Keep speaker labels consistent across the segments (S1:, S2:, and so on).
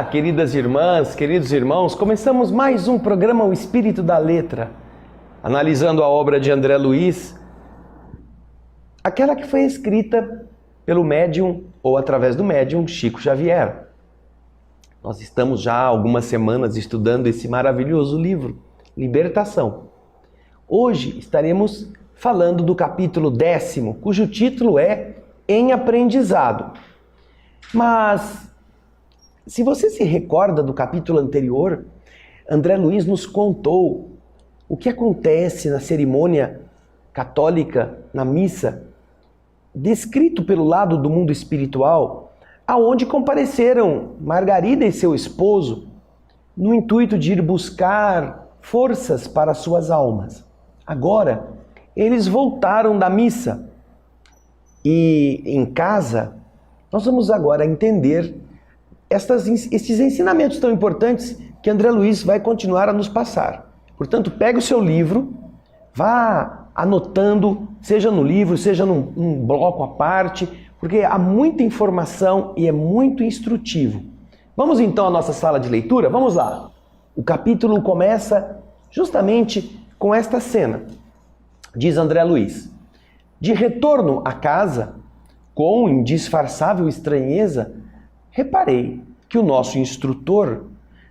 S1: Olá, queridas irmãs, queridos irmãos, começamos mais um programa O Espírito da Letra, analisando a obra de André Luiz, aquela que foi escrita pelo médium ou através do médium Chico Xavier. Nós estamos já há algumas semanas estudando esse maravilhoso livro, Libertação. Hoje estaremos falando do capítulo 10º, cujo título é Em Aprendizado. Mas, se você se recorda do capítulo anterior, André Luiz nos contou o que acontece na cerimônia católica, na missa, descrito pelo lado do mundo espiritual, aonde compareceram Margarida e seu esposo, no intuito de ir buscar forças para suas almas. Agora, eles voltaram da missa e em casa, nós vamos agora entender estes ensinamentos tão importantes que André Luiz vai continuar a nos passar. Portanto, pegue o seu livro, vá anotando, seja no livro, seja num bloco à parte, porque há muita informação e é muito instrutivo. Vamos então à nossa sala de leitura? Vamos lá! O capítulo começa justamente com esta cena. Diz André Luiz: de retorno à casa, com indisfarçável estranheza, reparei que o nosso instrutor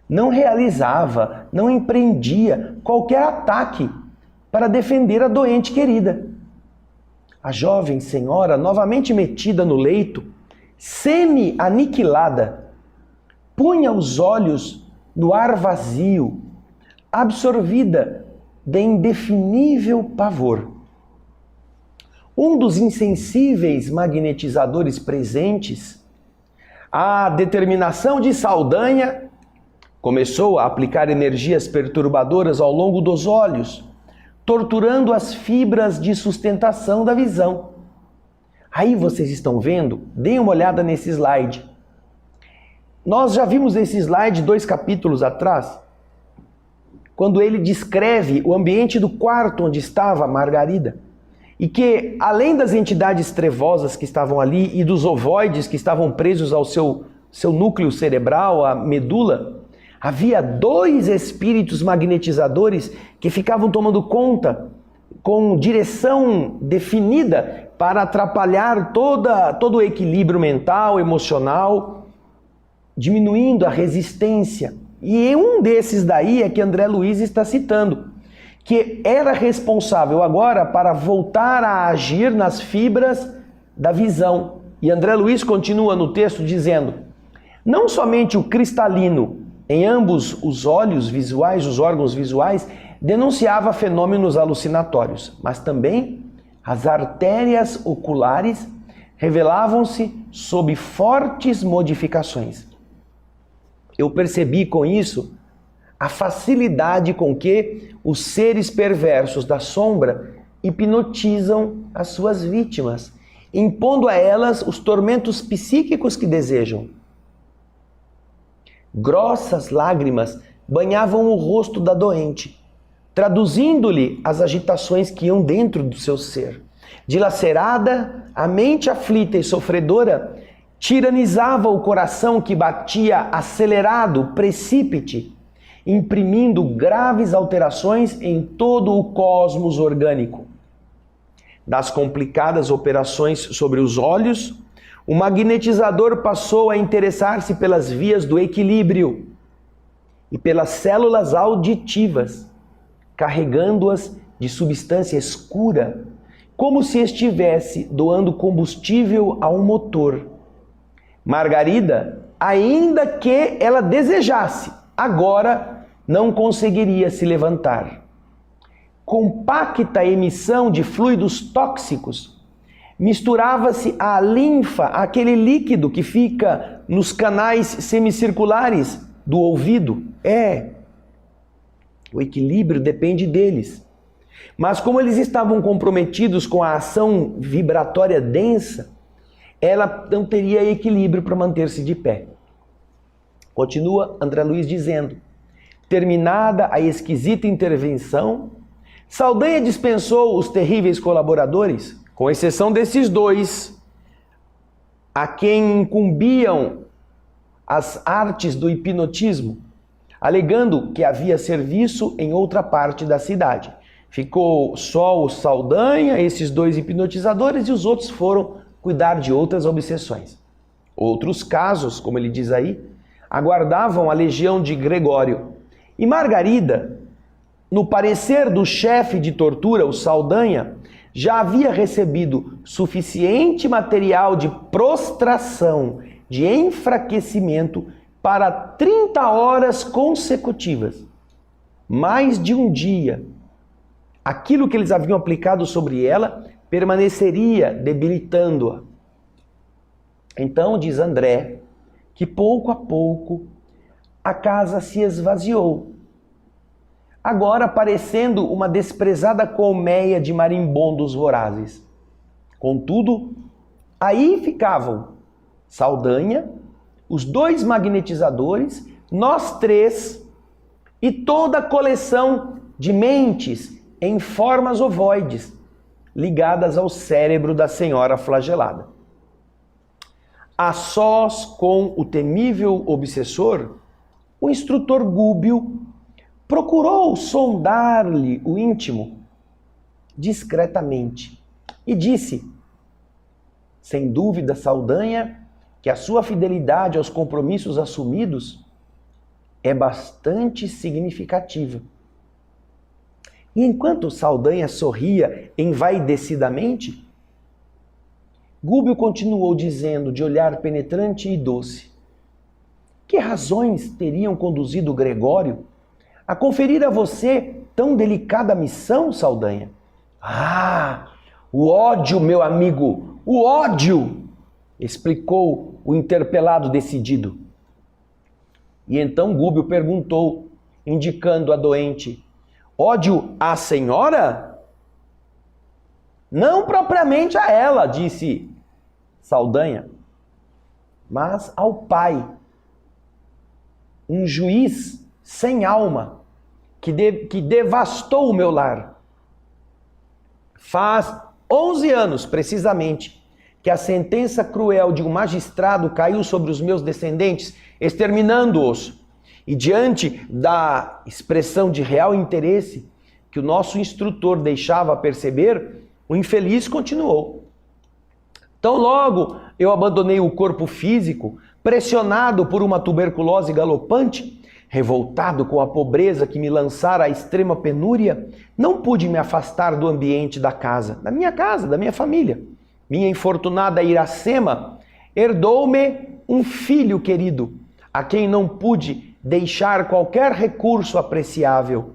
S1: não realizava, não empreendia qualquer ataque para defender a doente querida. A jovem senhora, novamente metida no leito, semi-aniquilada, punha os olhos no ar vazio, absorvida de indefinível pavor. Um dos insensíveis magnetizadores presentes, a determinação de Saldanha, começou a aplicar energias perturbadoras ao longo dos olhos, torturando as fibras de sustentação da visão. Aí vocês estão vendo? Deem uma olhada nesse slide. Nós já vimos esse slide 2 capítulos atrás, quando ele descreve o ambiente do quarto onde estava Margarida. E que, além das entidades trevosas que estavam ali e dos ovoides que estavam presos ao seu núcleo cerebral, a medula, havia 2 espíritos magnetizadores que ficavam tomando conta, com direção definida, para atrapalhar todo o equilíbrio mental, emocional, diminuindo a resistência. E um desses daí é que André Luiz está citando, que era responsável agora para voltar a agir nas fibras da visão. E André Luiz continua no texto dizendo: não somente o cristalino em ambos os olhos visuais, os órgãos visuais, denunciava fenômenos alucinatórios, mas também as artérias oculares revelavam-se sob fortes modificações. Eu percebi com isso a facilidade com que os seres perversos da sombra hipnotizam as suas vítimas, impondo a elas os tormentos psíquicos que desejam. Grossas lágrimas banhavam o rosto da doente, traduzindo-lhe as agitações que iam dentro do seu ser. Dilacerada, a mente aflita e sofredora tiranizava o coração que batia acelerado, precípite, imprimindo graves alterações em todo o cosmos orgânico. Das complicadas operações sobre os olhos, o magnetizador passou a interessar-se pelas vias do equilíbrio e pelas células auditivas, carregando-as de substância escura, como se estivesse doando combustível a um motor. Margarida, ainda que ela desejasse, agora não conseguiria se levantar. Compacta emissão de fluidos tóxicos misturava-se à linfa, aquele líquido que fica nos canais semicirculares do ouvido. O equilíbrio depende deles. Mas como eles estavam comprometidos com a ação vibratória densa, ela não teria equilíbrio para manter-se de pé. Continua André Luiz dizendo: terminada a esquisita intervenção, Saldanha dispensou os terríveis colaboradores, com exceção desses 2, a quem incumbiam as artes do hipnotismo, alegando que havia serviço em outra parte da cidade. Ficou só o Saldanha, esses dois hipnotizadores, e os outros foram cuidar de outras obsessões. Outros casos, como ele diz aí, aguardavam a legião de Gregório. E Margarida, no parecer do chefe de tortura, o Saldanha, já havia recebido suficiente material de prostração, de enfraquecimento para 30 horas consecutivas. Mais de um dia. Aquilo que eles haviam aplicado sobre ela permaneceria debilitando-a. Então, diz André, que pouco a pouco a casa se esvaziou, agora parecendo uma desprezada colmeia de marimbondos vorazes. Contudo, aí ficavam Saldanha, os dois magnetizadores, nós três e toda a coleção de mentes em formas ovoides, ligadas ao cérebro da senhora flagelada. A sós com o temível obsessor, o instrutor Gúbio procurou sondar-lhe o íntimo discretamente e disse: sem dúvida, Saldanha, que a sua fidelidade aos compromissos assumidos é bastante significativa. E enquanto Saldanha sorria envaidecidamente, Gúbio continuou dizendo, de olhar penetrante e doce: que razões teriam conduzido Gregório a conferir a você tão delicada missão, Saldanha? Ah, o ódio, meu amigo, o ódio! Explicou o interpelado decidido. E então Gúbio perguntou, indicando a doente: ódio à senhora? Não propriamente a ela, disse Saldanha, mas ao pai, um juiz sem alma, que devastou o meu lar. Faz 11 anos, precisamente, que a sentença cruel de um magistrado caiu sobre os meus descendentes, exterminando-os. E diante da expressão de real interesse que o nosso instrutor deixava perceber, o infeliz continuou: tão logo eu abandonei o corpo físico, pressionado por uma tuberculose galopante, revoltado com a pobreza que me lançara à extrema penúria, não pude me afastar do ambiente da casa, da minha família. Minha infortunada Iracema herdou-me um filho querido, a quem não pude deixar qualquer recurso apreciável.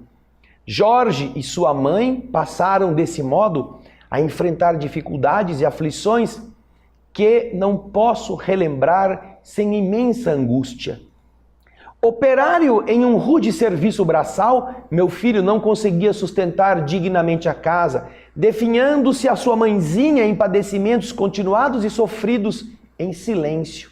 S1: Jorge e sua mãe passaram desse modo a enfrentar dificuldades e aflições que não posso relembrar sem imensa angústia. Operário em um rude serviço braçal, meu filho não conseguia sustentar dignamente a casa, definhando-se a sua mãezinha em padecimentos continuados e sofridos em silêncio.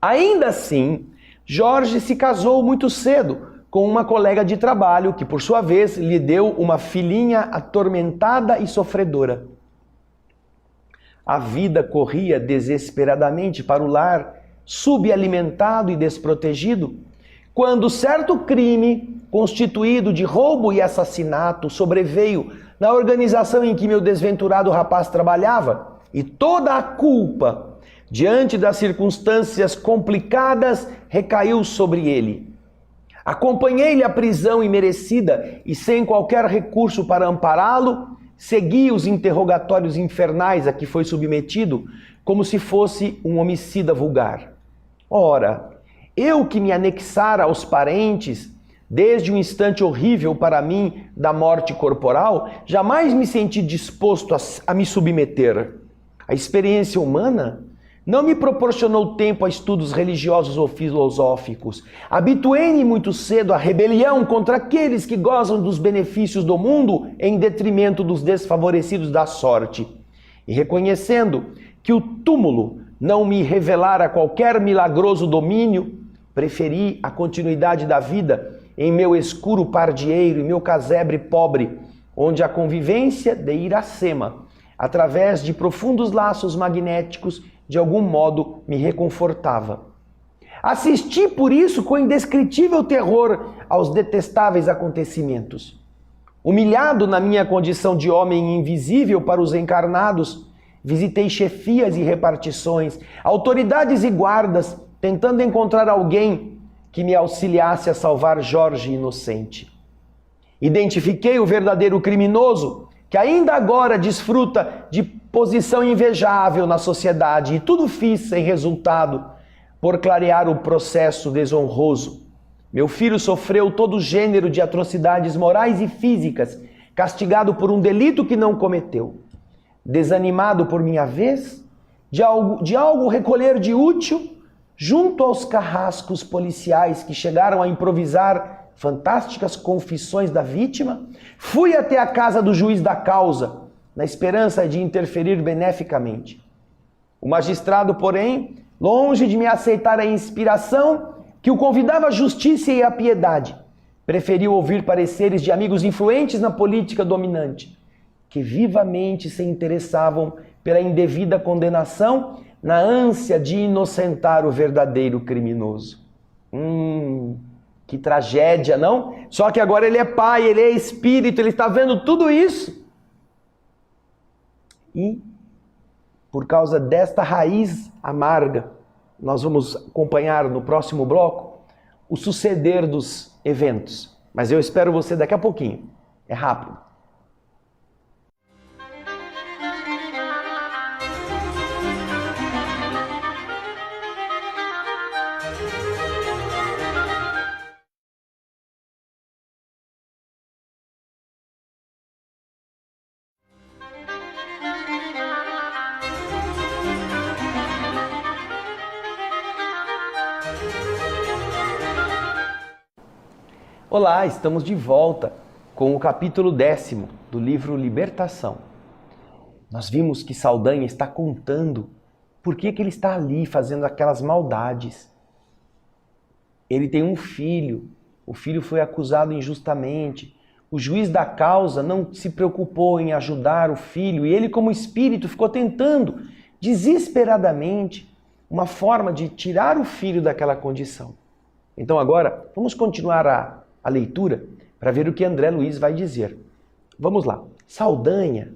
S1: Ainda assim, Jorge se casou muito cedo com uma colega de trabalho que, por sua vez, lhe deu uma filhinha atormentada e sofredora. A vida corria desesperadamente para o lar, subalimentado e desprotegido, quando certo crime, constituído de roubo e assassinato, sobreveio na organização em que meu desventurado rapaz trabalhava, e toda a culpa, diante das circunstâncias complicadas, recaiu sobre ele. Acompanhei-lhe a prisão imerecida e, sem qualquer recurso para ampará-lo, segui os interrogatórios infernais a que foi submetido, como se fosse um homicida vulgar. Ora, eu que me anexara aos parentes, desde um instante horrível para mim da morte corporal, jamais me senti disposto a me submeter. A experiência humana não me proporcionou tempo a estudos religiosos ou filosóficos. Habituei-me muito cedo à rebelião contra aqueles que gozam dos benefícios do mundo em detrimento dos desfavorecidos da sorte. E reconhecendo que o túmulo não me revelara qualquer milagroso domínio, preferi a continuidade da vida em meu escuro pardieiro e meu casebre pobre, onde a convivência de Iracema, através de profundos laços magnéticos, de algum modo me reconfortava. Assisti por isso com indescritível terror aos detestáveis acontecimentos. Humilhado na minha condição de homem invisível para os encarnados, visitei chefias e repartições, autoridades e guardas, tentando encontrar alguém que me auxiliasse a salvar Jorge inocente. Identifiquei o verdadeiro criminoso, que ainda agora desfruta de posição invejável na sociedade, e tudo fiz sem resultado por clarear o processo desonroso. Meu filho sofreu todo gênero de atrocidades morais e físicas, castigado por um delito que não cometeu. Desanimado por minha vez, de algo recolher de útil, junto aos carrascos policiais que chegaram a improvisar fantásticas confissões da vítima, fui até a casa do juiz da causa, na esperança de interferir beneficamente. O magistrado, porém, longe de me aceitar a inspiração que o convidava à justiça e à piedade, preferiu ouvir pareceres de amigos influentes na política dominante, que vivamente se interessavam pela indevida condenação na ânsia de inocentar o verdadeiro criminoso. Que tragédia, não? Só que agora ele é pai, ele é espírito, ele está vendo tudo isso. E, por causa desta raiz amarga, nós vamos acompanhar no próximo bloco o suceder dos eventos. Mas eu espero você daqui a pouquinho. É rápido. Olá, estamos de volta com o capítulo 10º do livro Libertação. Nós vimos que Saldanha está contando por que ele está ali fazendo aquelas maldades. Ele tem um filho, o filho foi acusado injustamente, o juiz da causa não se preocupou em ajudar o filho e ele, como espírito, ficou tentando desesperadamente uma forma de tirar o filho daquela condição. Então agora, vamos continuar a leitura para ver o que André Luiz vai dizer. Vamos lá. Saldanha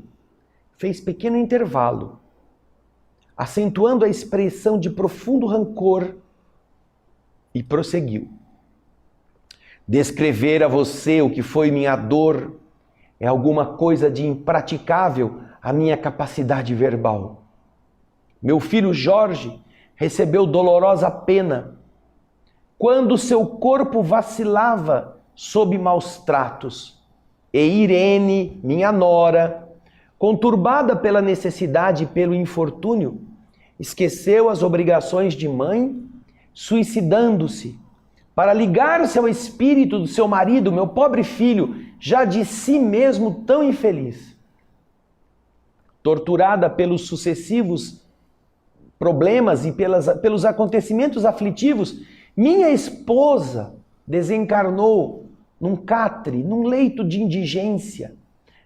S1: fez pequeno intervalo, acentuando a expressão de profundo rancor e prosseguiu. Descrever a você o que foi minha dor é alguma coisa de impraticável à minha capacidade verbal. Meu filho Jorge recebeu dolorosa pena quando seu corpo vacilava sob maus tratos, e Irene, minha nora, conturbada pela necessidade e pelo infortúnio, esqueceu as obrigações de mãe, suicidando-se, para ligar-se ao espírito do seu marido, meu pobre filho, já de si mesmo tão infeliz. Torturada pelos sucessivos problemas e pelos acontecimentos aflitivos, minha esposa desencarnou num catre, num leito de indigência,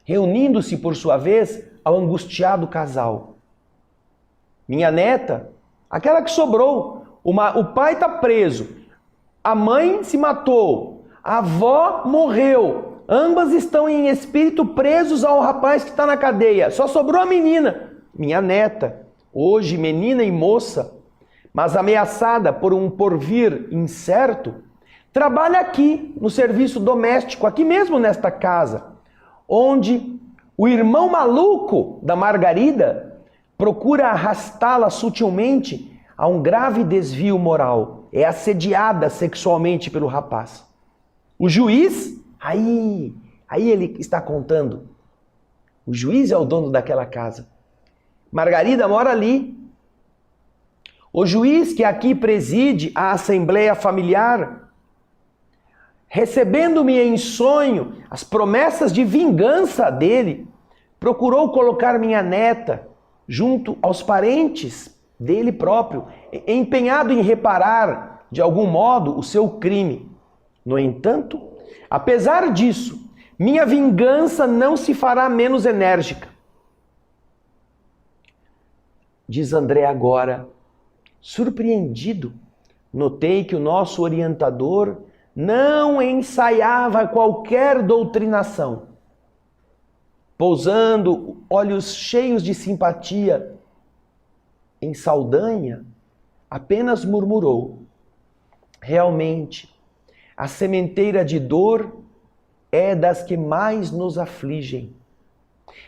S1: reunindo-se, por sua vez, ao angustiado casal. Minha neta, aquela que sobrou, o pai está preso, a mãe se matou, a avó morreu, ambas estão em espírito presos ao rapaz que está na cadeia, só sobrou a menina, minha neta, hoje menina e moça, mas ameaçada por um porvir incerto, trabalha aqui no serviço doméstico, aqui mesmo nesta casa, onde o irmão maluco da Margarida procura arrastá-la sutilmente a um grave desvio moral. É assediada sexualmente pelo rapaz. O juiz, aí ele está contando. O juiz é o dono daquela casa. Margarida mora ali. O juiz que aqui preside a assembleia familiar, recebendo-me em sonho as promessas de vingança dele, procurou colocar minha neta junto aos parentes dele próprio, empenhado em reparar, de algum modo, o seu crime. No entanto, apesar disso, minha vingança não se fará menos enérgica. Diz André agora, surpreendido Notei que o nosso orientador não ensaiava qualquer doutrinação. Pousando olhos cheios de simpatia em Saldanha, apenas murmurou: realmente, a sementeira de dor é das que mais nos afligem.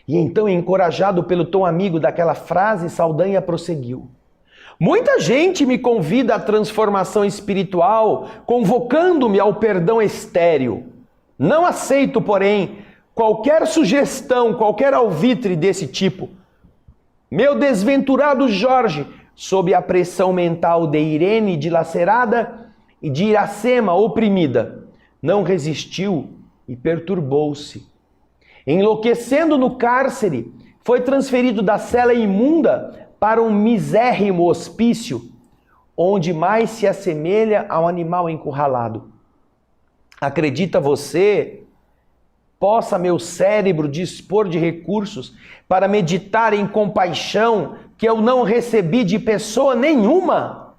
S1: E então, encorajado pelo tom amigo daquela frase, Saldanha prosseguiu: muita gente me convida à transformação espiritual, convocando-me ao perdão estéril. Não aceito, porém, qualquer sugestão, qualquer alvitre desse tipo. Meu desventurado Jorge, sob a pressão mental de Irene dilacerada e de Iracema oprimida, não resistiu e perturbou-se. Enlouquecendo no cárcere, foi transferido da cela imunda para um misérrimo hospício, onde mais se assemelha a um animal encurralado. Acredita você, possa meu cérebro dispor de recursos para meditar em compaixão que eu não recebi de pessoa nenhuma?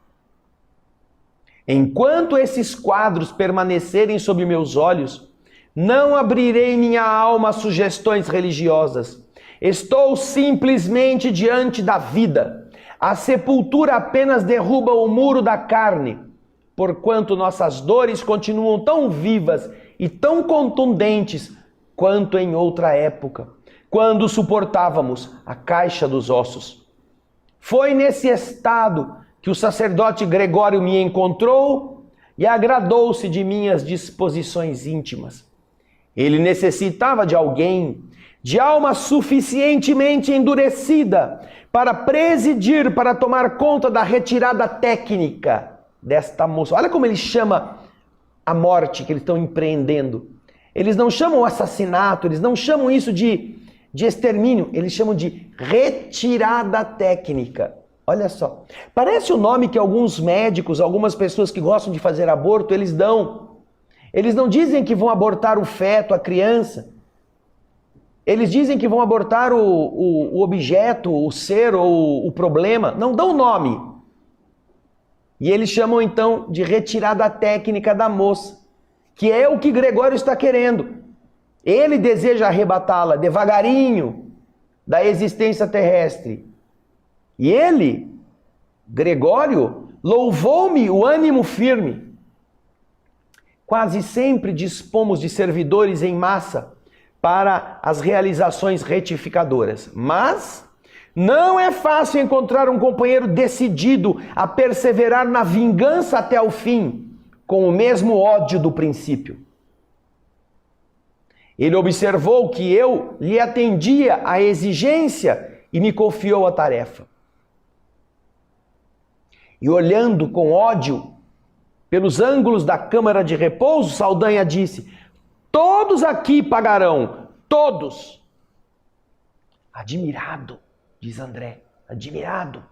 S1: Enquanto esses quadros permanecerem sob meus olhos, não abrirei minha alma a sugestões religiosas. Estou simplesmente diante da vida. A sepultura apenas derruba o muro da carne, porquanto nossas dores continuam tão vivas e tão contundentes quanto em outra época, quando suportávamos a caixa dos ossos. Foi nesse estado que o sacerdote Gregório me encontrou e agradou-se de minhas disposições íntimas. Ele necessitava de alguém de alma suficientemente endurecida para presidir, para tomar conta da retirada técnica desta moça. Olha como ele chama a morte que eles estão empreendendo. Eles não chamam assassinato, eles não chamam isso de extermínio, eles chamam de retirada técnica. Olha só, parece o nome que alguns médicos, algumas pessoas que gostam de fazer aborto, eles dão. Eles não dizem que vão abortar o feto, a criança. Eles dizem que vão abortar o objeto, o ser ou o problema. Não dão nome. E eles chamam então de retirada técnica da moça, que é o que Gregório está querendo. Ele deseja arrebatá-la devagarinho da existência terrestre. E ele, Gregório, louvou-me o ânimo firme. Quase sempre dispomos de servidores em massa para as realizações retificadoras. Mas não é fácil encontrar um companheiro decidido a perseverar na vingança até o fim, com o mesmo ódio do princípio. Ele observou que eu lhe atendia à exigência e me confiou a tarefa. E olhando com ódio pelos ângulos da câmara de repouso, Saldanha disse: todos aqui pagarão, todos. Admirado, diz André, admirado.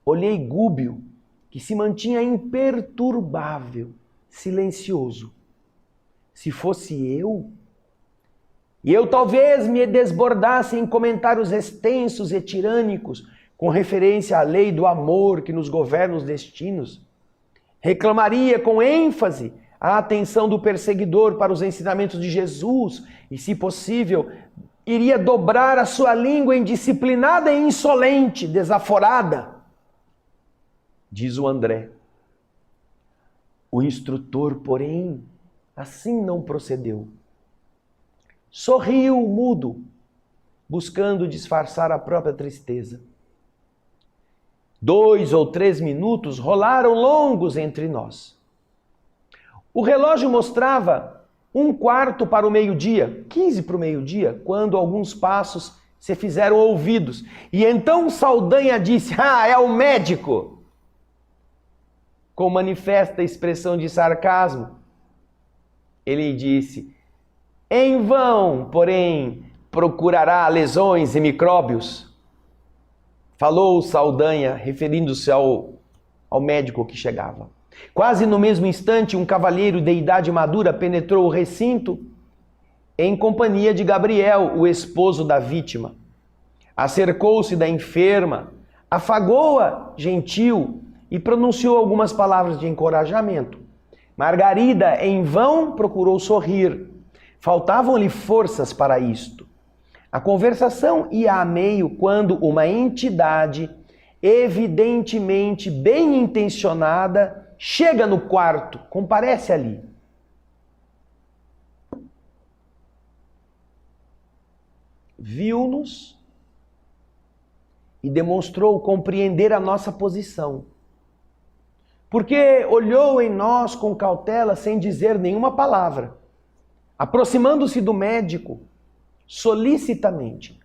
S1: Olhei Gúbio, que se mantinha imperturbável, silencioso. Se fosse eu, e eu talvez me desbordasse em comentários extensos e tirânicos com referência à lei do amor que nos governa os destinos, reclamaria com ênfase a atenção do perseguidor para os ensinamentos de Jesus e, se possível, iria dobrar a sua língua indisciplinada e insolente, desaforada. Diz o André. O instrutor, porém, assim não procedeu. Sorriu mudo, buscando disfarçar a própria tristeza. 2 ou 3 minutos rolaram longos entre nós. O relógio mostrava 1/4 para o meio-dia, 15 para o meio-dia, quando alguns passos se fizeram ouvidos. E então Saldanha disse: ah, é o médico! Com manifesta expressão de sarcasmo. Ele disse: em vão, porém, procurará lesões e micróbios. Falou Saldanha, referindo-se ao médico que chegava. Quase no mesmo instante, um cavalheiro de idade madura penetrou o recinto em companhia de Gabriel, o esposo da vítima. Acercou-se da enferma, afagou-a gentil e pronunciou algumas palavras de encorajamento. Margarida, em vão, procurou sorrir. Faltavam-lhe forças para isto. A conversação ia a meio quando uma entidade, evidentemente bem intencionada, chega no quarto, comparece ali. Viu-nos e demonstrou compreender a nossa posição. Porque olhou em nós com cautela sem dizer nenhuma palavra. Aproximando-se do médico, solicitamente,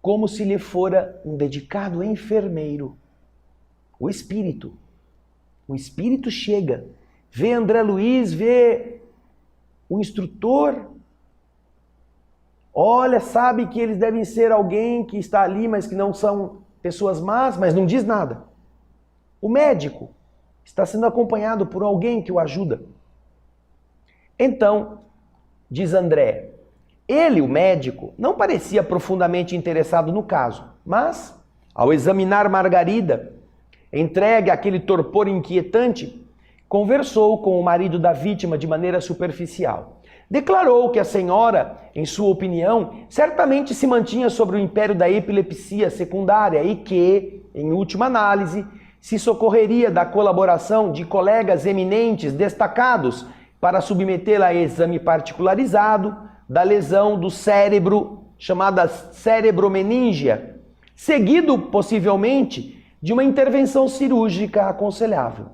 S1: como se lhe fora um dedicado enfermeiro. O espírito chega, vê André Luiz, vê o instrutor, olha, sabe que eles devem ser alguém que está ali, mas que não são pessoas más, mas não diz nada. O médico está sendo acompanhado por alguém que o ajuda. Então, diz André, ele, o médico, não parecia profundamente interessado no caso, mas, ao examinar Margarida, entregue àquele torpor inquietante, conversou com o marido da vítima de maneira superficial. Declarou que a senhora, em sua opinião, certamente se mantinha sobre o império da epilepsia secundária e que, em última análise, se socorreria da colaboração de colegas eminentes destacados para submetê-la a exame particularizado da lesão do cérebro, chamada cerebromeníngia, seguido, possivelmente, de uma intervenção cirúrgica aconselhável.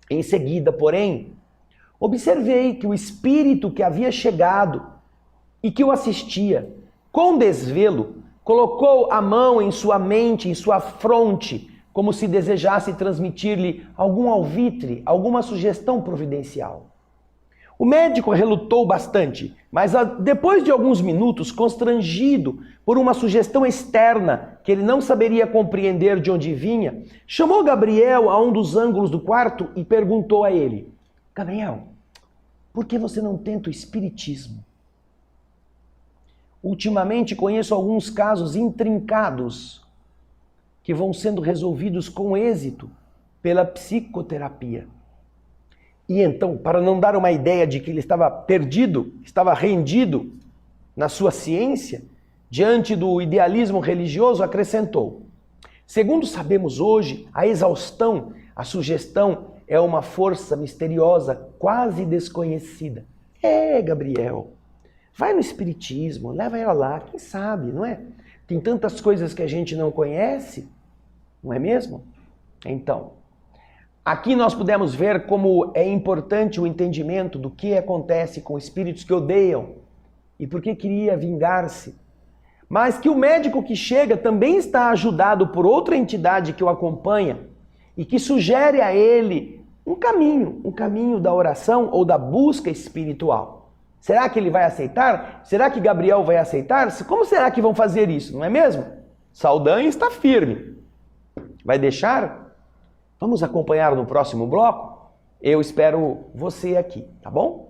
S1: Em seguida, porém, observei que o espírito que havia chegado e que o assistia, com desvelo, colocou a mão em sua mente, em sua fronte, como se desejasse transmitir-lhe algum alvitre, alguma sugestão providencial. O médico relutou bastante, mas depois de alguns minutos, constrangido por uma sugestão externa que ele não saberia compreender de onde vinha, chamou Gabriel a um dos ângulos do quarto e perguntou a ele: Gabriel, por que você não tenta o espiritismo? Ultimamente conheço alguns casos intrincados que vão sendo resolvidos com êxito pela psicoterapia. E então, para não dar uma ideia de que ele estava perdido, estava rendido na sua ciência, diante do idealismo religioso, acrescentou: segundo sabemos hoje, a exaustão, a sugestão é uma força misteriosa, quase desconhecida. Gabriel, vai no espiritismo, leva ela lá, quem sabe, não é? Tem tantas coisas que a gente não conhece, não é mesmo? Então, aqui nós pudemos ver como é importante o entendimento do que acontece com espíritos que odeiam e por que queria vingar-se. Mas que o médico que chega também está ajudado por outra entidade que o acompanha e que sugere a ele um caminho da oração ou da busca espiritual. Será que ele vai aceitar? Será que Gabriel vai aceitar? Como será que vão fazer isso, não é mesmo? Saldanha está firme. Vai deixar? Vamos acompanhar no próximo bloco? Eu espero você aqui, tá bom?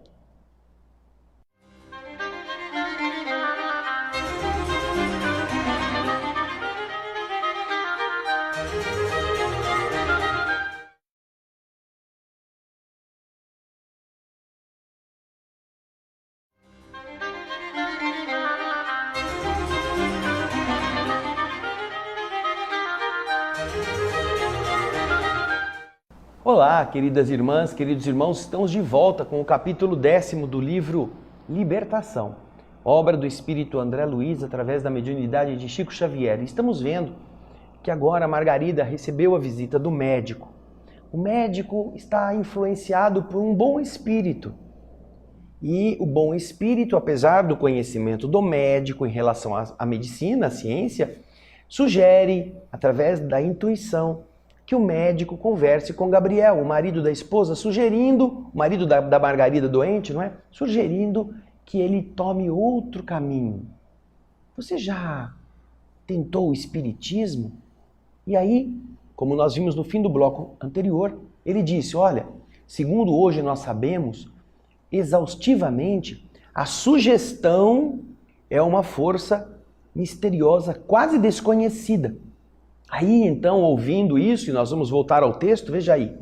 S1: Olá, queridas irmãs, queridos irmãos, estamos de volta com o capítulo 10º do livro Libertação, obra do Espírito André Luiz através da mediunidade de Chico Xavier. E estamos vendo que agora a Margarida recebeu a visita do médico. O médico está influenciado por um bom espírito. E o bom espírito, apesar do conhecimento do médico em relação à medicina, à ciência, sugere, através da intuição, que o médico converse com Gabriel, o marido da esposa, sugerindo, o marido da Margarida doente, não é? Sugerindo que ele tome outro caminho. Você já tentou o espiritismo? E aí, como nós vimos no fim do bloco anterior, ele disse, olha, segundo hoje nós sabemos, exaustivamente, a sugestão é uma força misteriosa, quase desconhecida. Aí então, ouvindo isso, e nós vamos voltar ao texto, veja aí.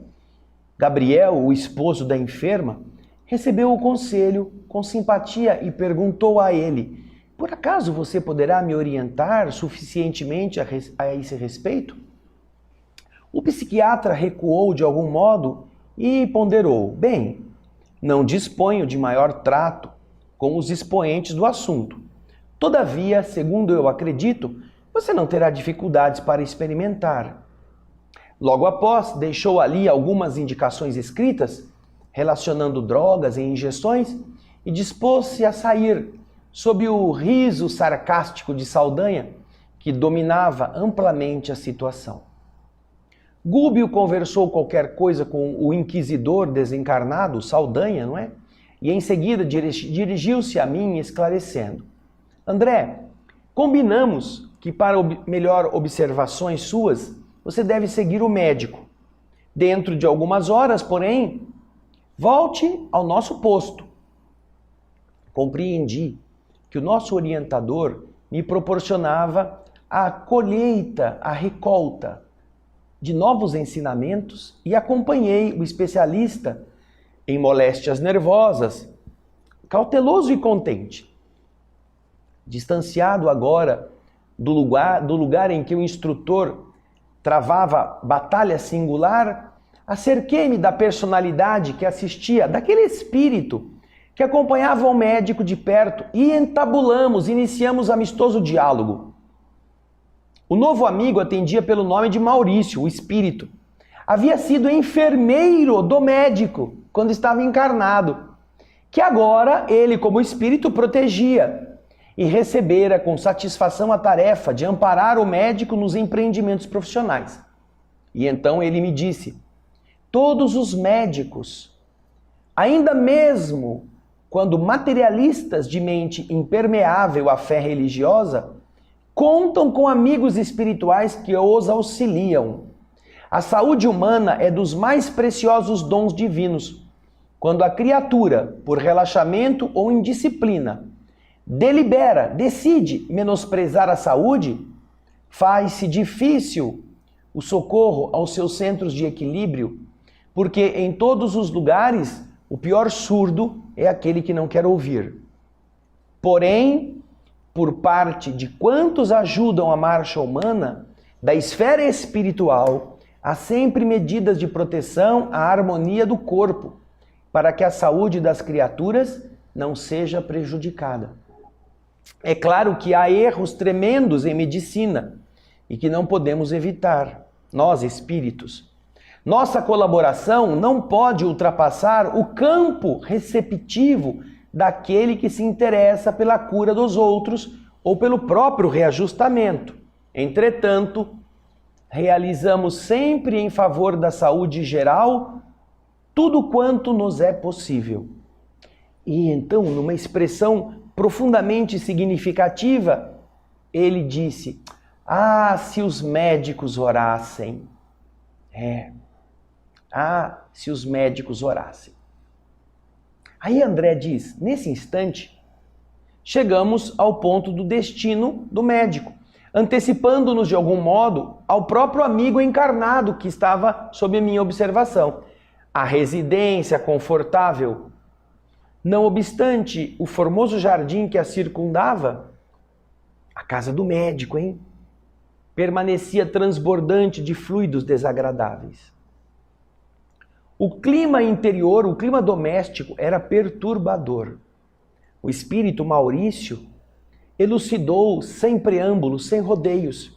S1: Gabriel, o esposo da enferma, recebeu o conselho com simpatia e perguntou a ele: por acaso você poderá me orientar suficientemente a esse respeito? O psiquiatra recuou de algum modo e ponderou: bem, não disponho de maior trato com os expoentes do assunto. Todavia, segundo eu acredito, você não terá dificuldades para experimentar. Logo após, deixou ali algumas indicações escritas relacionando drogas e injeções e dispôs-se a sair, sob o riso sarcástico de Saldanha, que dominava amplamente a situação. Gúbio conversou qualquer coisa com o inquisidor desencarnado, Saldanha, não é? E em seguida dirigiu-se a mim esclarecendo: André, combinamos que para melhor observações suas, você deve seguir o médico. Dentro de algumas horas, porém, volte ao nosso posto. Compreendi que o nosso orientador me proporcionava a colheita, a recolta de novos ensinamentos e acompanhei o especialista em moléstias nervosas, cauteloso e contente. Distanciado agora do lugar em que o instrutor travava batalha singular, acerquei-me da personalidade que assistia, daquele espírito que acompanhava o médico de perto e iniciamos amistoso diálogo. O novo amigo atendia pelo nome de Maurício, o espírito. Havia sido enfermeiro do médico quando estava encarnado, que agora ele, como espírito, protegia e recebera com satisfação a tarefa de amparar o médico nos empreendimentos profissionais. E então ele me disse: todos os médicos, ainda mesmo quando materialistas de mente impermeável à fé religiosa, contam com amigos espirituais que os auxiliam. A saúde humana é dos mais preciosos dons divinos. Quando a criatura, por relaxamento ou indisciplina, decide menosprezar a saúde, faz-se difícil o socorro aos seus centros de equilíbrio, porque em todos os lugares o pior surdo é aquele que não quer ouvir. Porém, por parte de quantos ajudam a marcha humana, da esfera espiritual, há sempre medidas de proteção à harmonia do corpo, para que a saúde das criaturas não seja prejudicada. É claro que há erros tremendos em medicina e que não podemos evitar, nós espíritos. Nossa colaboração não pode ultrapassar o campo receptivo daquele que se interessa pela cura dos outros ou pelo próprio reajustamento. Entretanto, realizamos sempre em favor da saúde geral tudo quanto nos é possível. E então, numa expressão profundamente significativa, ele disse: se os médicos orassem. Se os médicos orassem. Aí André diz: nesse instante, chegamos ao ponto do destino do médico, antecipando-nos de algum modo ao próprio amigo encarnado que estava sob a minha observação. A residência confortável. Não obstante o formoso jardim que a circundava, a casa do médico, permanecia transbordante de fluidos desagradáveis. O clima interior, o clima doméstico era perturbador. O espírito Maurício elucidou sem preâmbulos, sem rodeios.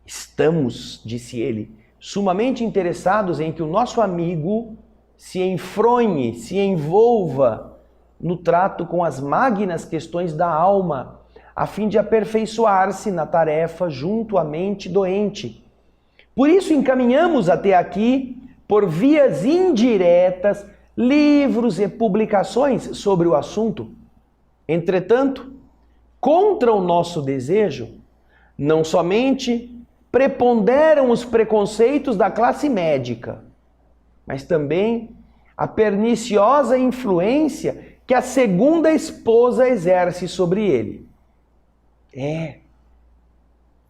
S1: Estamos, disse ele, sumamente interessados em que o nosso amigo se enfronhe, se envolva no trato com as magnas questões da alma, a fim de aperfeiçoar-se na tarefa junto à mente doente. Por isso encaminhamos até aqui, por vias indiretas, livros e publicações sobre o assunto. Entretanto, contra o nosso desejo, não somente preponderam os preconceitos da classe médica, mas também a perniciosa influência que a segunda esposa exerce sobre ele.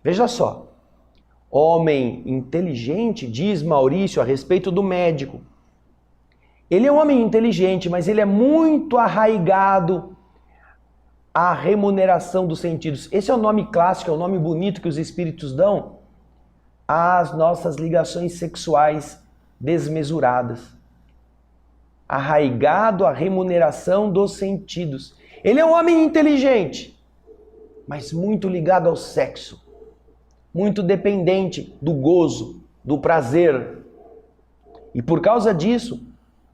S1: Veja só, homem inteligente, diz Maurício a respeito do médico. Ele é um homem inteligente, mas ele é muito arraigado à remuneração dos sentidos. Esse é o nome clássico, é o nome bonito que os espíritos dão às nossas ligações sexuais desmesuradas. Arraigado à remuneração dos sentidos. Ele é um homem inteligente, mas muito ligado ao sexo. Muito dependente do gozo, do prazer. E por causa disso,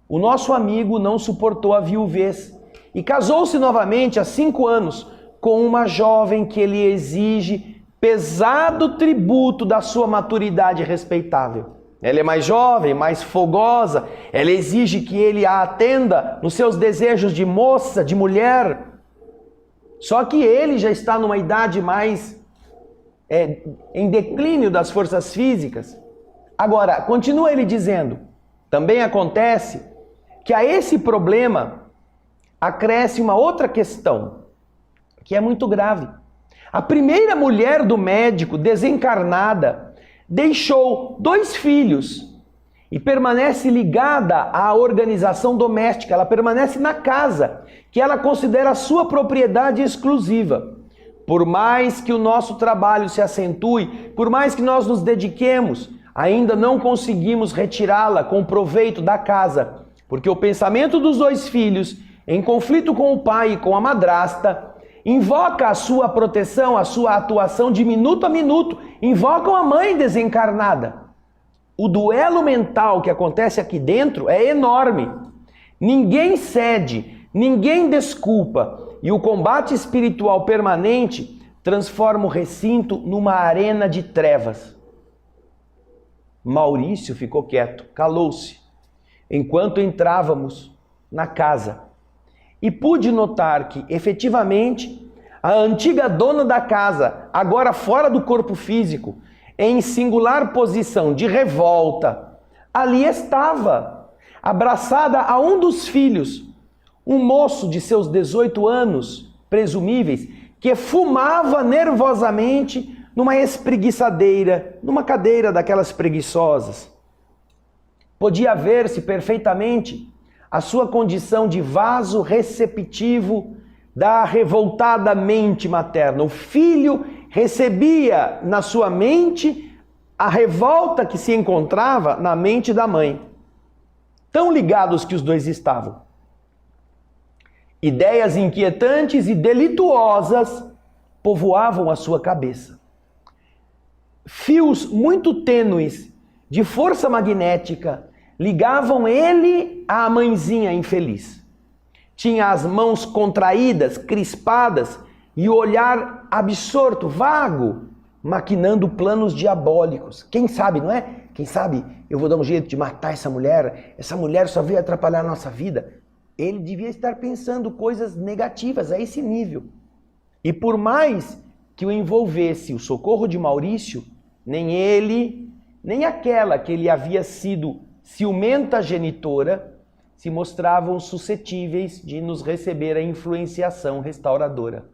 S1: o nosso amigo não suportou a viuvez e casou-se novamente há 5 anos com uma jovem que ele exige pesado tributo da sua maturidade respeitável. Ela é mais jovem, mais fogosa, ela exige que ele a atenda nos seus desejos de moça, de mulher. Só que ele já está numa idade mais em declínio das forças físicas. Agora, continua ele dizendo, também acontece que a esse problema acresce uma outra questão, que é muito grave. A primeira mulher do médico, desencarnada, deixou 2 filhos e permanece ligada à organização doméstica, ela permanece na casa, que ela considera sua propriedade exclusiva. Por mais que o nosso trabalho se acentue, por mais que nós nos dediquemos, ainda não conseguimos retirá-la com proveito da casa, porque o pensamento dos 2 filhos, em conflito com o pai e com a madrasta, invoca a sua proteção, a sua atuação de minuto a minuto, invocam a mãe desencarnada. O duelo mental que acontece aqui dentro é enorme. Ninguém cede, ninguém desculpa, e o combate espiritual permanente transforma o recinto numa arena de trevas. Maurício ficou quieto, calou-se, enquanto entrávamos na casa. E pude notar que, efetivamente, a antiga dona da casa, agora fora do corpo físico, em singular posição de revolta, ali estava, abraçada a um dos filhos, um moço de seus 18 anos, presumíveis, que fumava nervosamente numa espreguiçadeira, numa cadeira daquelas preguiçosas. Podia ver-se perfeitamente a sua condição de vaso receptivo da revoltada mente materna. O filho recebia na sua mente a revolta que se encontrava na mente da mãe. Tão ligados que os 2 estavam. Ideias inquietantes e delituosas povoavam a sua cabeça. Fios muito tênues de força magnética ligavam ele à mãezinha infeliz. Tinha as mãos contraídas, crispadas e o olhar absorto, vago, maquinando planos diabólicos. Quem sabe, não é? Quem sabe eu vou dar um jeito de matar essa mulher só veio atrapalhar a nossa vida. Ele devia estar pensando coisas negativas a esse nível. E por mais que o envolvesse o socorro de Maurício, nem ele, nem aquela que ele havia sido ciumenta genitora, se mostravam suscetíveis de nos receber a influenciação restauradora.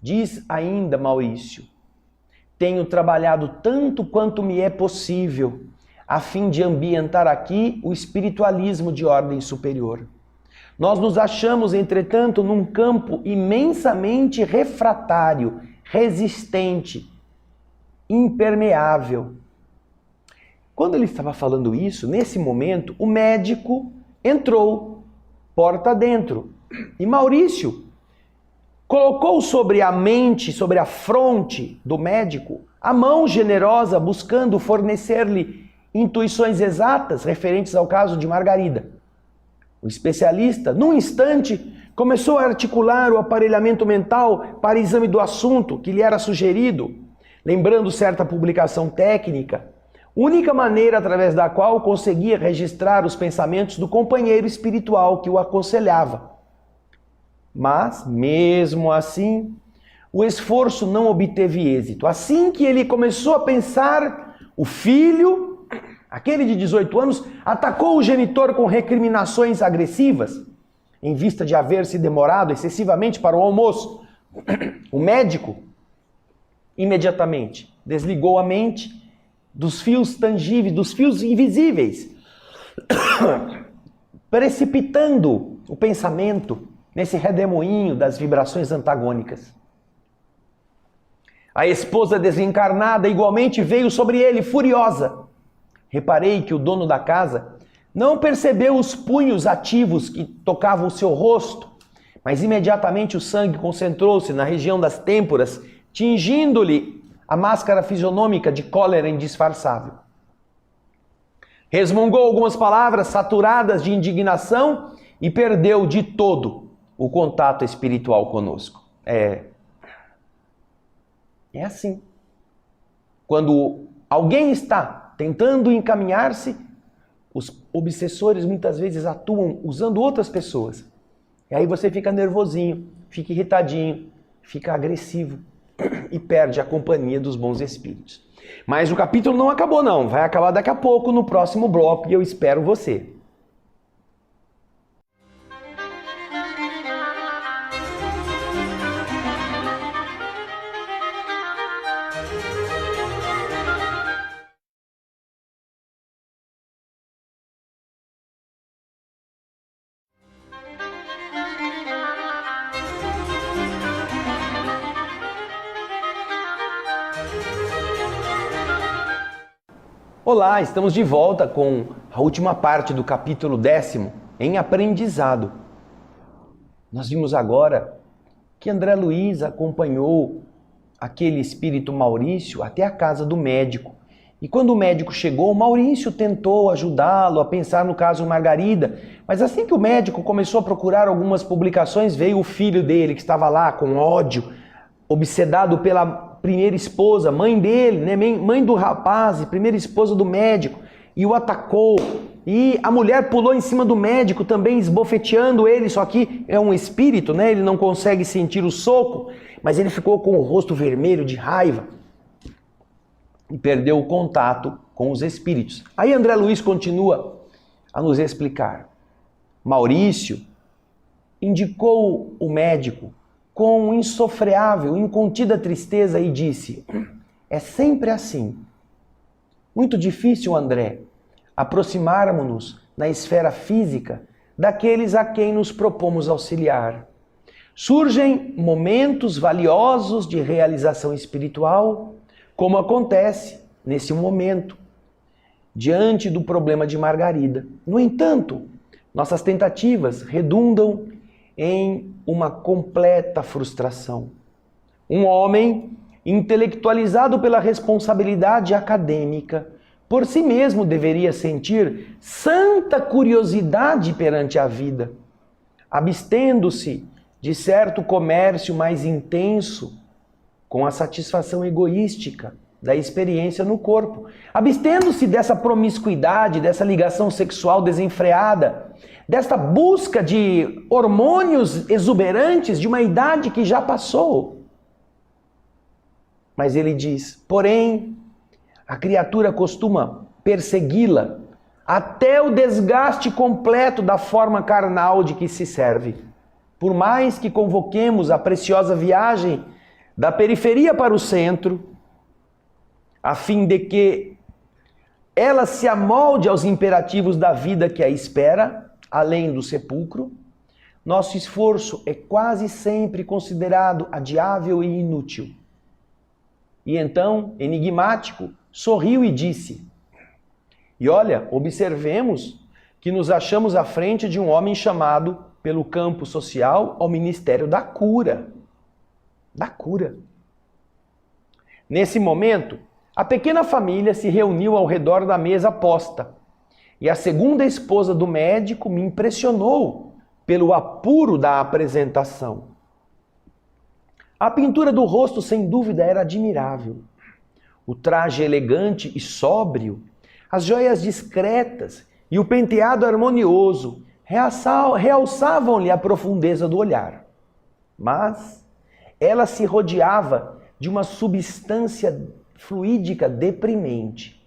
S1: Diz ainda Maurício, tenho trabalhado tanto quanto me é possível, a fim de ambientar aqui o espiritualismo de ordem superior. Nós nos achamos, entretanto, num campo imensamente refratário, resistente, impermeável. Quando ele estava falando isso, nesse momento, o médico entrou, porta dentro. E Maurício colocou sobre a mente, sobre a fronte do médico, a mão generosa, buscando fornecer-lhe intuições exatas referentes ao caso de Margarida. O especialista, num instante, começou a articular o aparelhamento mental para exame do assunto que lhe era sugerido, lembrando certa publicação técnica, única maneira através da qual conseguia registrar os pensamentos do companheiro espiritual que o aconselhava. Mas, mesmo assim, o esforço não obteve êxito. Assim que ele começou a pensar, o filho, aquele de 18 anos, atacou o genitor com recriminações agressivas, em vista de haver se demorado excessivamente para o almoço. O médico, imediatamente. Desligou a mente dos fios tangíveis, dos fios invisíveis, precipitando o pensamento nesse redemoinho das vibrações antagônicas. A esposa desencarnada igualmente veio sobre ele, furiosa. Reparei que o dono da casa não percebeu os punhos ativos que tocavam o seu rosto, mas imediatamente o sangue concentrou-se na região das têmporas, tingindo-lhe a máscara fisionômica de cólera indisfarçável. Resmungou algumas palavras saturadas de indignação e perdeu de todo o contato espiritual conosco. É assim. Quando alguém está tentando encaminhar-se, os obsessores muitas vezes atuam usando outras pessoas. E aí você fica nervosinho, fica irritadinho, fica agressivo e perde a companhia dos bons espíritos. Mas o capítulo não acabou não, vai acabar daqui a pouco no próximo bloco e eu espero você. Olá, estamos de volta com a última parte do capítulo 10, em aprendizado. Nós vimos agora que André Luiz acompanhou aquele espírito Maurício até a casa do médico. E quando o médico chegou, Maurício tentou ajudá-lo a pensar no caso Margarida. Mas assim que o médico começou a procurar algumas publicações, veio o filho dele, que estava lá com ódio, obsedado pela primeira esposa, mãe dele, né? Mãe do rapaz, primeira esposa do médico, e o atacou. E a mulher pulou em cima do médico também, esbofeteando ele, só que é um espírito, né? Ele não consegue sentir o soco, mas ele ficou com o rosto vermelho de raiva e perdeu o contato com os espíritos. Aí André Luiz continua a nos explicar. Maurício indicou o médico com insofreável, incontida tristeza e disse: é sempre assim. Muito difícil, André, aproximarmos-nos na esfera física daqueles a quem nos propomos auxiliar. Surgem momentos valiosos de realização espiritual, como acontece nesse momento, diante do problema de Margarida. No entanto, nossas tentativas redundam em uma completa frustração. Um homem intelectualizado pela responsabilidade acadêmica, por si mesmo deveria sentir santa curiosidade perante a vida, abstendo-se de certo comércio mais intenso com a satisfação egoística da experiência no corpo, abstendo-se dessa promiscuidade, dessa ligação sexual desenfreada, desta busca de hormônios exuberantes de uma idade que já passou. Mas ele diz, porém, a criatura costuma persegui-la até o desgaste completo da forma carnal de que se serve. Por mais que convoquemos a preciosa viagem da periferia para o centro, a fim de que ela se amolde aos imperativos da vida que a espera, além do sepulcro, nosso esforço é quase sempre considerado adiável e inútil. E então, enigmático, sorriu e disse: e olha, observemos que nos achamos à frente de um homem chamado pelo campo social ao Ministério da Cura. Da cura. Nesse momento, a pequena família se reuniu ao redor da mesa posta. E a segunda esposa do médico me impressionou pelo apuro da apresentação. A pintura do rosto, sem dúvida, era admirável. O traje elegante e sóbrio, as joias discretas e o penteado harmonioso realçavam-lhe a profundeza do olhar. Mas ela se rodeava de uma substância fluídica deprimente.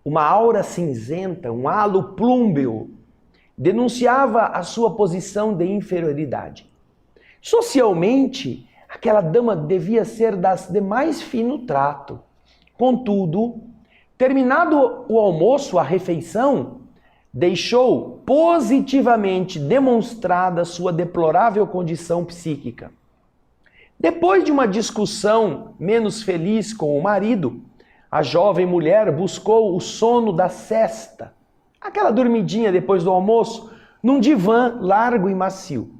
S1: Uma aura cinzenta, um halo plúmbeo, denunciava a sua posição de inferioridade. Socialmente, Aquela dama devia ser das de mais fino trato. Contudo, terminado o almoço, a refeição, deixou positivamente demonstrada sua deplorável condição psíquica. Depois de uma discussão menos feliz com o marido, a jovem mulher buscou o sono da sesta, aquela dormidinha depois do almoço, num divã largo e macio.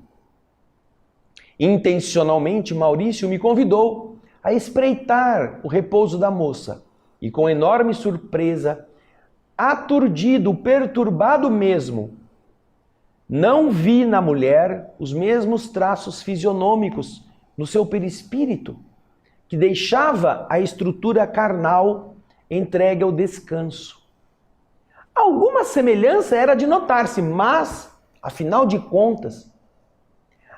S1: Intencionalmente, Maurício me convidou a espreitar o repouso da moça e, com enorme surpresa, aturdido, perturbado mesmo, não vi na mulher os mesmos traços fisionômicos no seu perispírito, que deixava a estrutura carnal entregue ao descanso. Alguma semelhança era de notar-se, mas, afinal de contas,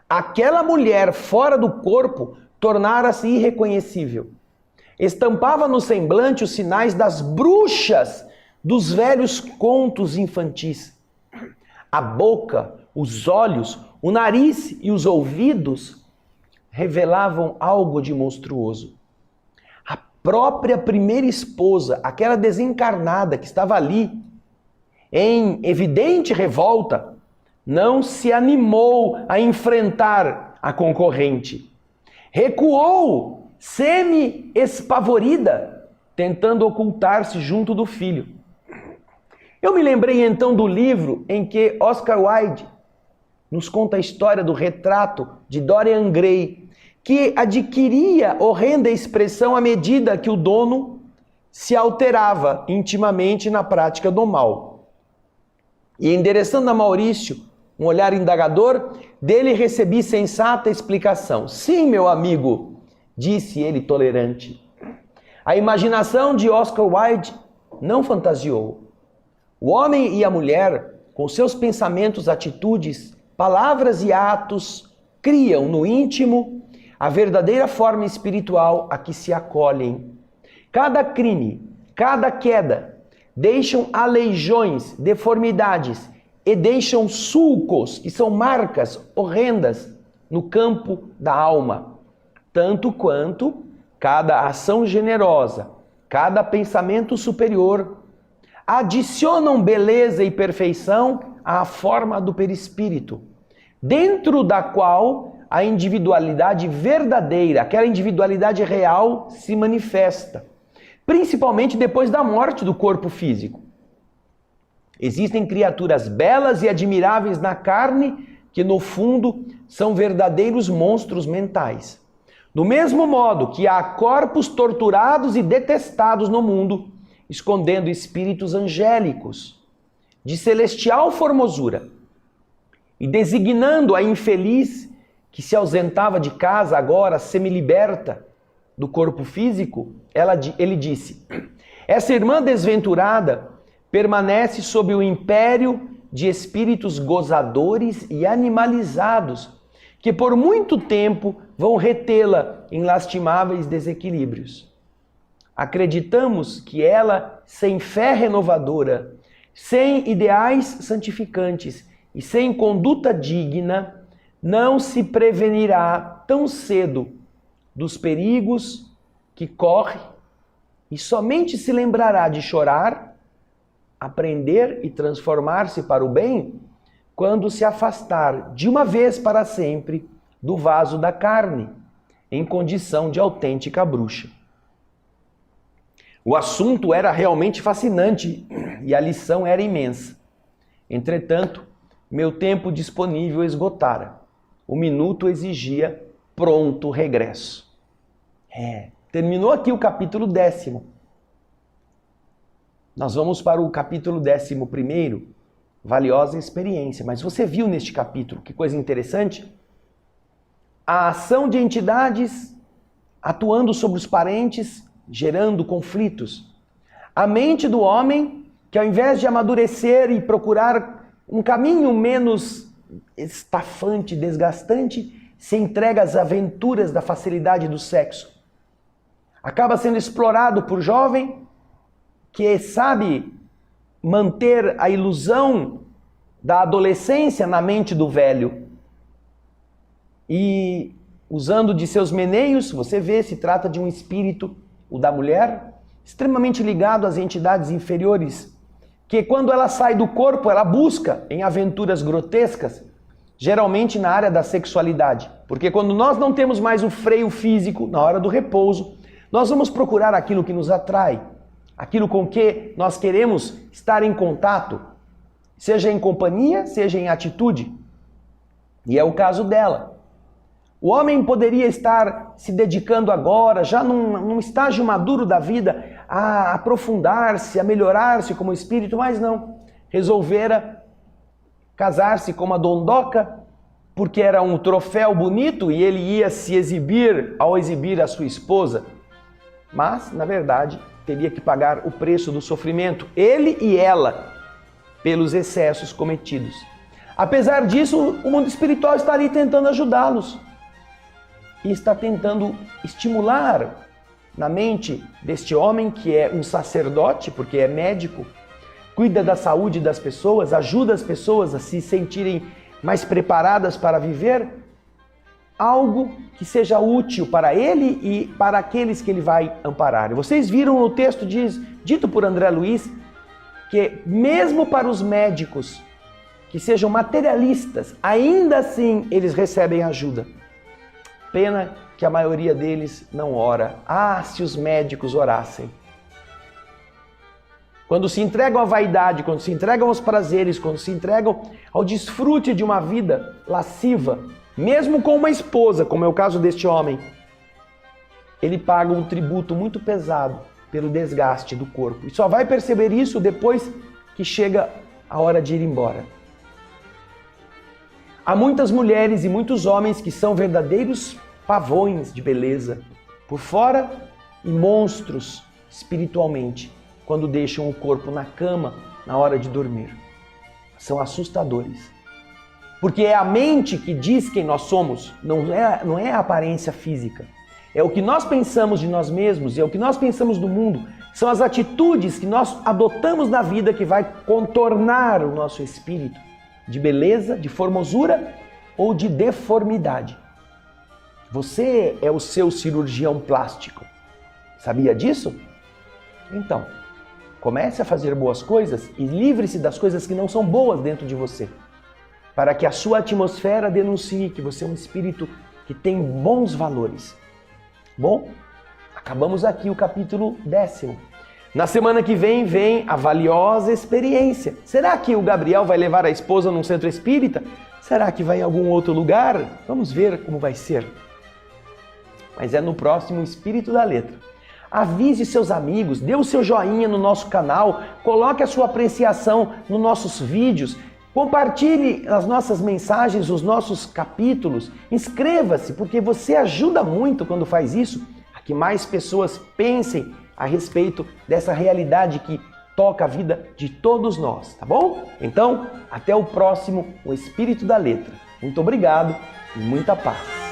S1: aquela mulher fora do corpo tornara-se irreconhecível. Estampava no semblante os sinais das bruxas dos velhos contos infantis. A boca, os olhos, o nariz e os ouvidos revelavam algo de monstruoso. A própria primeira esposa, aquela desencarnada que estava ali, em evidente revolta, não se animou a enfrentar a concorrente. Recuou, semi-espavorida, tentando ocultar-se junto do filho. Eu me lembrei então do livro em que Oscar Wilde nos conta a história do retrato de Dorian Gray, que adquiria horrenda expressão à medida que o dono se alterava intimamente na prática do mal. E endereçando a Maurício um olhar indagador, dele recebi sensata explicação. Sim, meu amigo, disse ele tolerante. A imaginação de Oscar Wilde não fantasiou. O homem e a mulher, com seus pensamentos, atitudes, palavras e atos, criam no íntimo a verdadeira forma espiritual a que se acolhem. Cada crime, cada queda, deixam aleijões, deformidades e deixam sulcos, que são marcas horrendas, no campo da alma. Tanto quanto cada ação generosa, cada pensamento superior, adicionam beleza e perfeição à forma do perispírito, dentro da qual a individualidade verdadeira, aquela individualidade real, se manifesta, principalmente depois da morte do corpo físico. Existem criaturas belas e admiráveis na carne que, no fundo, são verdadeiros monstros mentais. Do mesmo modo que há corpos torturados e detestados no mundo, escondendo espíritos angélicos, de celestial formosura, e designando a infeliz que se ausentava de casa, agora semi-liberta do corpo físico, ele disse: essa irmã desventurada permanece sob o império de espíritos gozadores e animalizados, que por muito tempo vão retê-la em lastimáveis desequilíbrios. Acreditamos que ela, sem fé renovadora, sem ideais santificantes e sem conduta digna, não se prevenirá tão cedo dos perigos que corre e somente se lembrará de chorar, aprender e transformar-se para o bem quando se afastar de uma vez para sempre do vaso da carne, em condição de autêntica bruxa. O assunto era realmente fascinante e a lição era imensa. Entretanto, meu tempo disponível esgotara. O minuto exigia pronto regresso. Terminou aqui o capítulo 10º. Nós vamos para o capítulo 11º, valiosa experiência. Mas você viu neste capítulo, que coisa interessante? A ação de entidades atuando sobre os parentes, gerando conflitos. A mente do homem, que ao invés de amadurecer e procurar um caminho menos estafante, desgastante, se entrega às aventuras da facilidade do sexo. Acaba sendo explorado por jovem que sabe manter a ilusão da adolescência na mente do velho. E usando de seus meneios, você vê, se trata de um espírito, o da mulher, extremamente ligado às entidades inferiores, que quando ela sai do corpo, ela busca em aventuras grotescas, geralmente na área da sexualidade. Porque quando nós não temos mais o freio físico, na hora do repouso, nós vamos procurar aquilo que nos atrai, aquilo com que nós queremos estar em contato, seja em companhia, seja em atitude. E é o caso dela. O homem poderia estar se dedicando agora, já num estágio maduro da vida, a aprofundar-se, a melhorar-se como espírito, mas não. Resolvera casar-se com uma dondoca, porque era um troféu bonito e ele ia se exibir ao exibir a sua esposa. Mas, na verdade, teria que pagar o preço do sofrimento, ele e ela, pelos excessos cometidos. Apesar disso, o mundo espiritual está ali tentando ajudá-los. E está tentando estimular na mente deste homem, que é um sacerdote, porque é médico, cuida da saúde das pessoas, ajuda as pessoas a se sentirem mais preparadas para viver, algo que seja útil para ele e para aqueles que ele vai amparar. Vocês viram no texto dito por André Luiz, que mesmo para os médicos que sejam materialistas, ainda assim eles recebem ajuda. Pena que a maioria deles não ora. Ah, se os médicos orassem. Quando se entregam à vaidade, quando se entregam aos prazeres, quando se entregam ao desfrute de uma vida lasciva, mesmo com uma esposa, como é o caso deste homem, ele paga um tributo muito pesado pelo desgaste do corpo. E só vai perceber isso depois que chega a hora de ir embora. Há muitas mulheres e muitos homens que são verdadeiros pavões de beleza por fora e monstros espiritualmente quando deixam o corpo na cama na hora de dormir. São assustadores. Porque é a mente que diz quem nós somos, não é a aparência física. É o que nós pensamos de nós mesmos, é o que nós pensamos do mundo. São as atitudes que nós adotamos na vida que vai contornar o nosso espírito de beleza, de formosura ou de deformidade. Você é o seu cirurgião plástico. Sabia disso? Então, comece a fazer boas coisas e livre-se das coisas que não são boas dentro de você, para que a sua atmosfera denuncie que você é um espírito que tem bons valores. Bom, acabamos aqui o capítulo 10º. Na semana que vem a valiosa experiência. Será que o Gabriel vai levar a esposa num centro espírita? Será que vai em algum outro lugar? Vamos ver como vai ser. Mas é no próximo Espírito da Letra. Avise seus amigos, dê o seu joinha no nosso canal, coloque a sua apreciação nos nossos vídeos, compartilhe as nossas mensagens, os nossos capítulos, inscreva-se, porque você ajuda muito quando faz isso, a que mais pessoas pensem a respeito dessa realidade que toca a vida de todos nós, tá bom? Então, até o próximo, o Espírito da Letra. Muito obrigado e muita paz.